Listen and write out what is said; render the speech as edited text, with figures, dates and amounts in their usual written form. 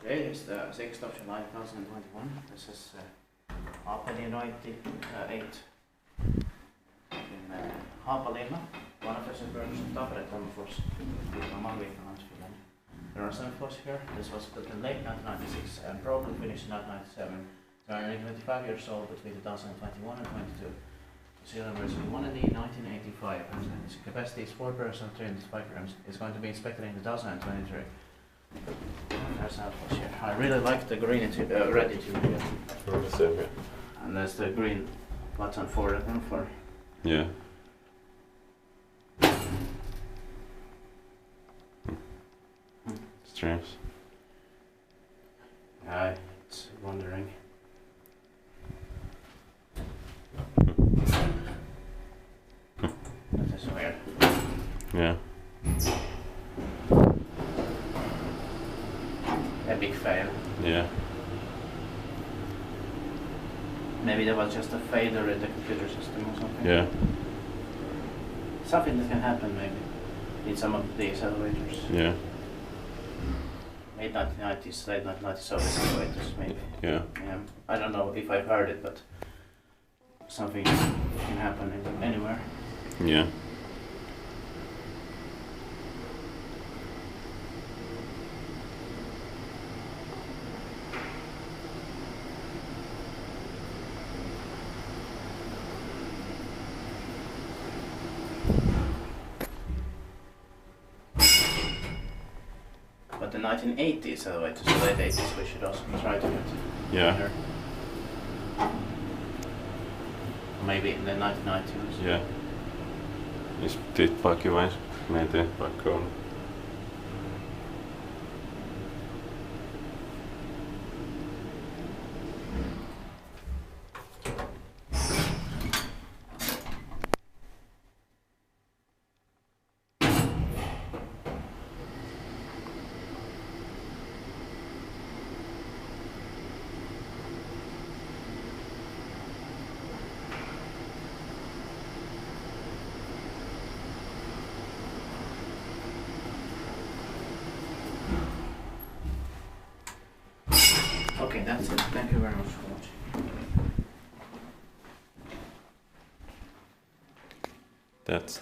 Today is the 6th of July 2021. This is Aapelinraitti 8 in Haapalinna, one of the suburbs of Tampere, Finland. There are some floors here. This was built in late 1996 and probably finished in 1997. They are nearly 25 years old between 2021 and 22. The cylinder is one in 1985 and its capacity is 4 person, 305 grams. It's going to be inspected in 2023. There's an outpost here. I really like the green red interior. And there's the green button for it and for. Yeah. Strange. It's wondering. That is weird. Yeah. A big fail. Yeah. Maybe there was just a failure in the computer system or something. Yeah. Something that can happen maybe in some of these elevators. Yeah. Late 1990s, late 1990s elevators maybe. Yeah. I don't know if I've heard it, but something can happen anywhere. Yeah. But the 1980s elevators, the late 80s, we should also try to get. Yeah. There. Maybe in the 1990s. Yeah. Jos tippaa kiva, jos menee vaikka on. Okay, that's it. Thank you very much for watching. That's